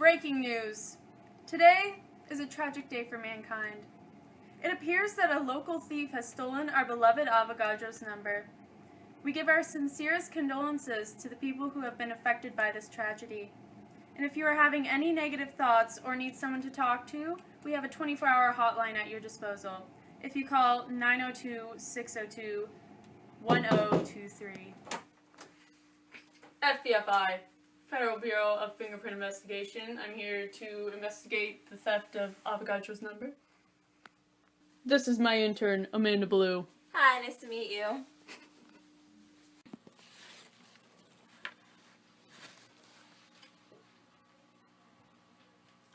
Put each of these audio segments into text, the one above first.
Breaking news. Today is a tragic day for mankind. It appears that a local thief has stolen our beloved Avogadros number. We give our sincerest condolences to the people who have been affected by this tragedy. And if you are having any negative thoughts or need someone to talk to, we have a 24-hour hotline at your disposal. If you call 902-602-1023. FBFI. Federal Bureau of Fingerprint Investigation. I'm here to investigate the theft of Avogadros number. This is my intern, Amanda Blue. Hi, nice to meet you.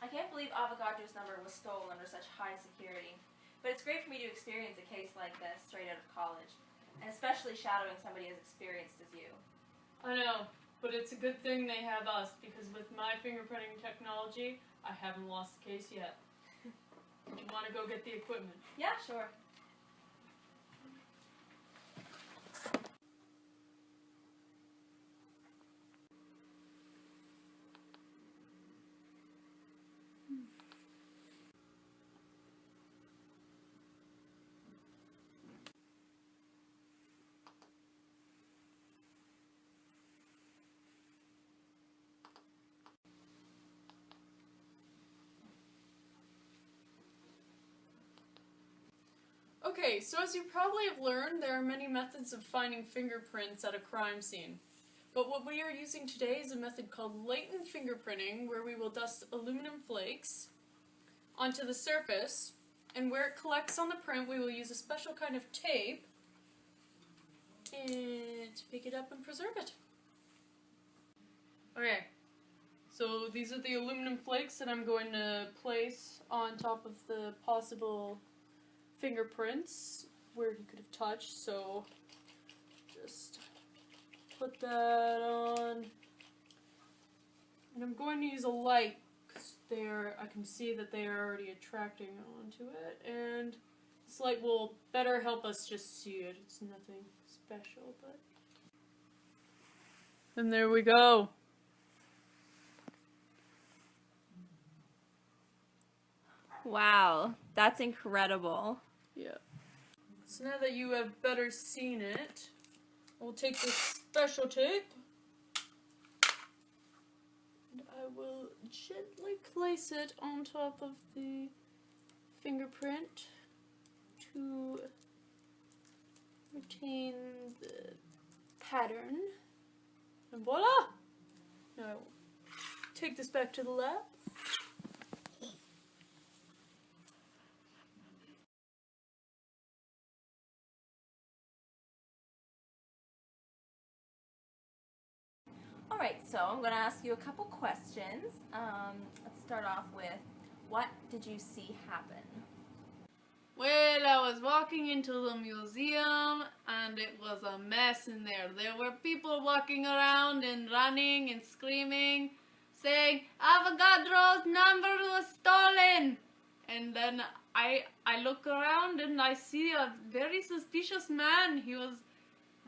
I can't believe Avagadros number was stolen under such high security. But it's great for me to experience a case like this straight out of college, and especially shadowing somebody as experienced as you. I know. But it's a good thing they have us, because with my fingerprinting technology, I haven't lost the case yet. Do you want to go get the equipment? Yeah, sure. Okay, so as you probably have learned, there are many methods of finding fingerprints at a crime scene. But what we are using today is a method called latent fingerprinting, where we will dust aluminum flakes onto the surface, and where it collects on the print, we will use a special kind of tape and to pick it up and preserve it. Okay, so these are the aluminum flakes that I'm going to place on top of the possible fingerprints where he could have touched, so just put that on, and I'm going to use a light because I can see that they are already attracting onto it, and this light will better help us just see it. It's nothing special, but and there we go. Wow, that's incredible. Yeah. So now that you have better seen it, we'll take this special tape and I will gently place it on top of the fingerprint to retain the pattern. And voila! Now I will take this back to the lab. Alright, so I'm going to ask you a couple questions. Let's start off with, what did you see happen? Well, I was walking into the museum and it was a mess in there. There were people walking around and running and screaming, saying, Avogadros number was stolen! And then I look around and I see a very suspicious man. He was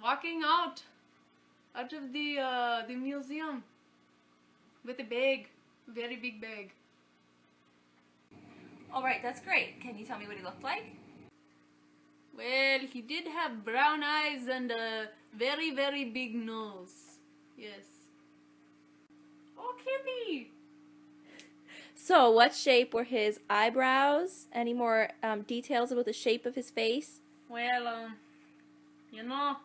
walking out of the museum with a bag, very big bag. Alright, that's great. Can you tell me what he looked like? Well, he did have brown eyes and a very, very big nose. Yes. Oh, Kimmy! So, what shape were his eyebrows? Any more details about the shape of his face? Well, you know,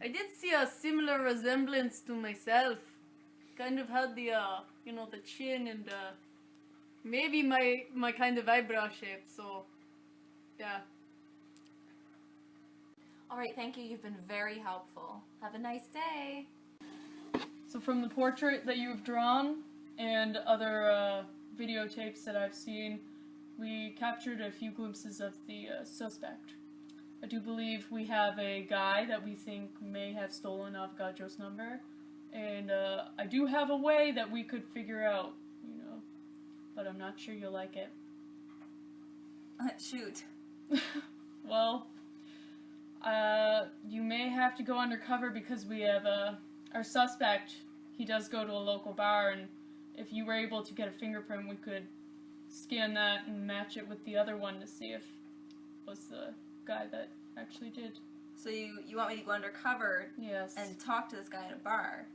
I did see a similar resemblance to myself. Kind of had the, you know, the chin and, maybe my kind of eyebrow shape, so, yeah. Alright, thank you. You've been very helpful. Have a nice day. So from the portrait that you've drawn and other, videotapes that I've seen, we captured a few glimpses of the, suspect. I do believe we have a guy that we think may have stolen Avogadros number, and I do have a way that we could figure out, you know, but I'm not sure you'll like it. Shoot. Well, you may have to go undercover because we have our suspect. He does go to a local bar, and if you were able to get a fingerprint, we could scan that and match it with the other one to see if it was the guy that actually did. So you want me to go undercover Yes. and talk to this guy at a bar?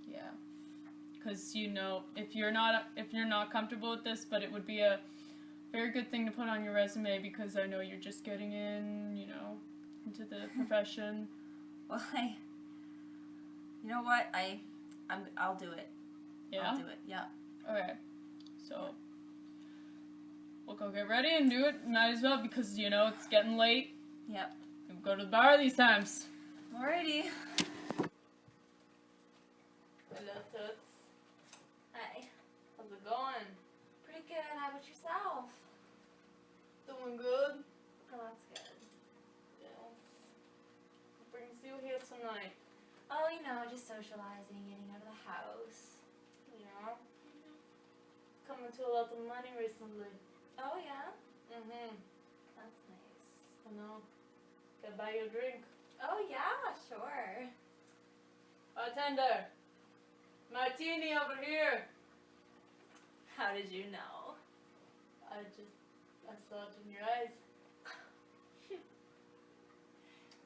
Yeah. Because, you know, if you're not comfortable with this, but it would be a very good thing to put on your resume because I know you're just getting in, you know, into the profession. Well, you know what? I'll do it. Yeah? I'll do it, yeah. Okay. So, we'll go get ready and do it. Might as well because, you know, it's getting late. Yep. We'll go to the bar these times. Alrighty. Hello, Toots. Hi. How's it going? Pretty good. How about yourself? Doing good. Oh, that's good. Yes. What brings you here tonight? Oh, you know, just socializing, getting out of the house. Yeah. Coming to a lot of money recently. Oh, yeah? Mm-hmm. That's nice. I know. Can I buy you a drink? Oh, yeah, sure. Bartender! Martini over here! How did you know? I saw it in your eyes.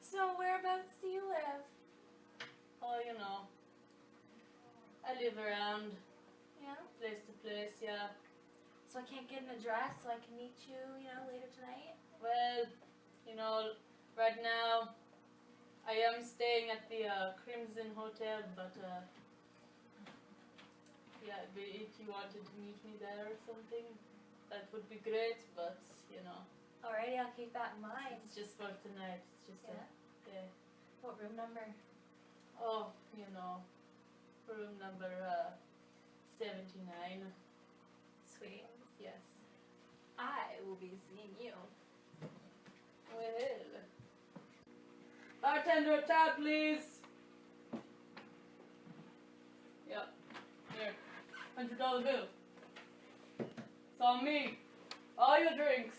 So, whereabouts do you live? Oh, you know. I live around Yeah? place to place, yeah. So I can't get an address so I can meet you, you know, later tonight? Well, you know, right now I am staying at the Crimson Hotel, but yeah, if you wanted to meet me there or something, that would be great, but you know, Alrighty, I'll keep that in mind. it's just for tonight. It's just Yeah? yeah. What room number? Oh, you know, room number 79. Sweet. Yes. I will be seeing you. Well, bartender, a tab, please. Yep. Here, $100 bill. It's on me. All your drinks.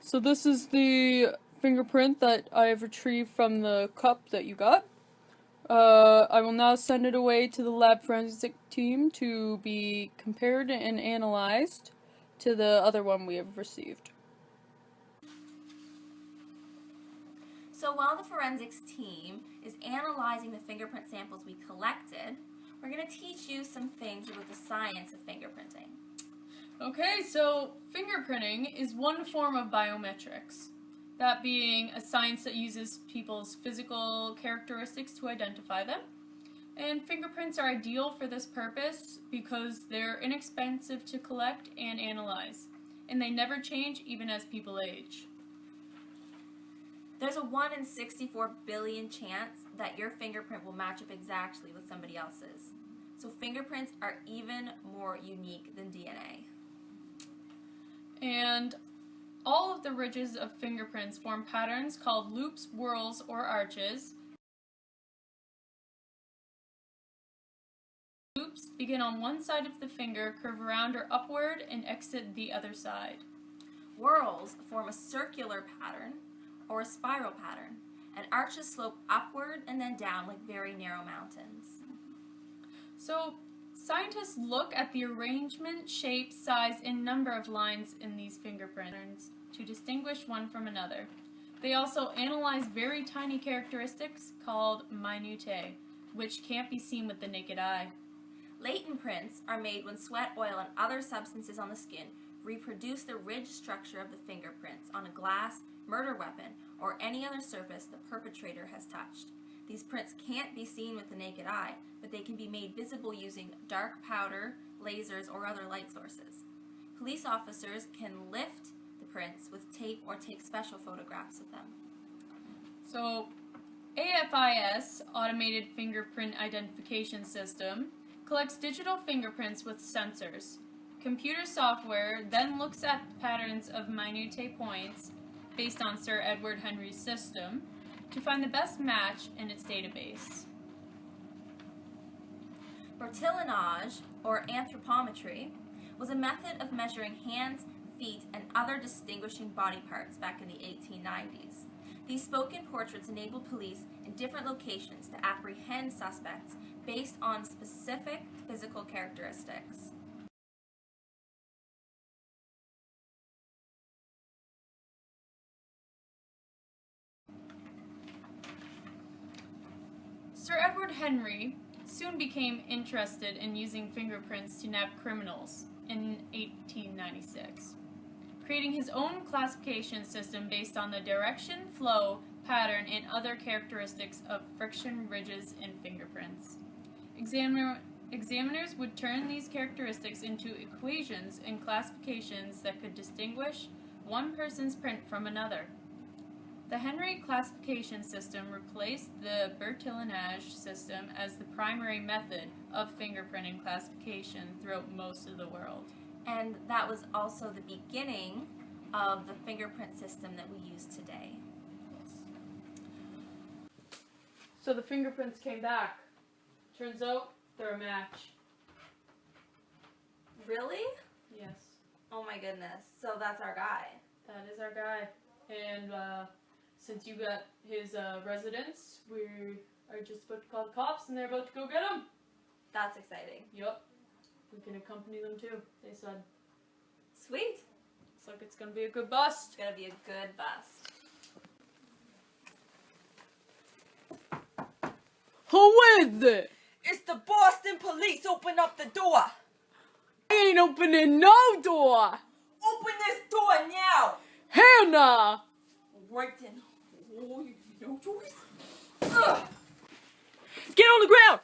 So this is the fingerprint that I have retrieved from the cup that you got. I will now send it away to the lab forensic team to be compared and analyzed to the other one we have received. So while the forensics team is analyzing the fingerprint samples we collected, we're going to teach you some things about the science of fingerprinting. Okay, so fingerprinting is one form of biometrics. That being a science that uses people's physical characteristics to identify them. And fingerprints are ideal for this purpose because they're inexpensive to collect and analyze. And they never change even as people age. There's a 1 in 64 billion chance that your fingerprint will match up exactly with somebody else's. So fingerprints are even more unique than DNA. And all of the ridges of fingerprints form patterns called loops, whorls, or arches. Loops begin on one side of the finger, curve around or upward, and exit the other side. Whorls form a circular pattern or a spiral pattern, and arches slope upward and then down like very narrow mountains. So, scientists look at the arrangement, shape, size, and number of lines in these fingerprints to distinguish one from another. They also analyze very tiny characteristics called minutiae, which can't be seen with the naked eye. Latent prints are made when sweat, oil, and other substances on the skin reproduce the ridge structure of the fingerprints on a glass, murder weapon, or any other surface the perpetrator has touched. These prints can't be seen with the naked eye, but they can be made visible using dark powder, lasers, or other light sources. Police officers can lift the prints with tape or take special photographs of them. So, AFIS, Automated Fingerprint Identification System, collects digital fingerprints with sensors. Computer software then looks at the patterns of minutiae points based on Sir Edward Henry's system to find the best match in its database. Bertillonage, or anthropometry, was a method of measuring hands, feet, and other distinguishing body parts back in the 1890s. These spoken portraits enabled police in different locations to apprehend suspects based on specific physical characteristics. Sir Edward Henry soon became interested in using fingerprints to nab criminals in 1896, creating his own classification system based on the direction, flow, pattern, and other characteristics of friction ridges in fingerprints. Examiners would turn these characteristics into equations and classifications that could distinguish one person's print from another. The Henry classification system replaced the Bertillonage system as the primary method of fingerprinting classification throughout most of the world. And that was also the beginning of the fingerprint system that we use today. Yes. So the fingerprints came back. Turns out they're a match. Really? Yes. Oh my goodness. So that's our guy. That is our guy. And since you got his residence, we are just about to call the cops and they're about to go get him. That's exciting. Yup. We can accompany them too, they said. Sweet. Looks like it's gonna be a good bust. It's gonna be a good bust. Who is it? It's the Boston police. Open up the door. I ain't opening no door. Open this door now. Hannah! Right then. Oh, you no choice. Ugh. Get on the ground!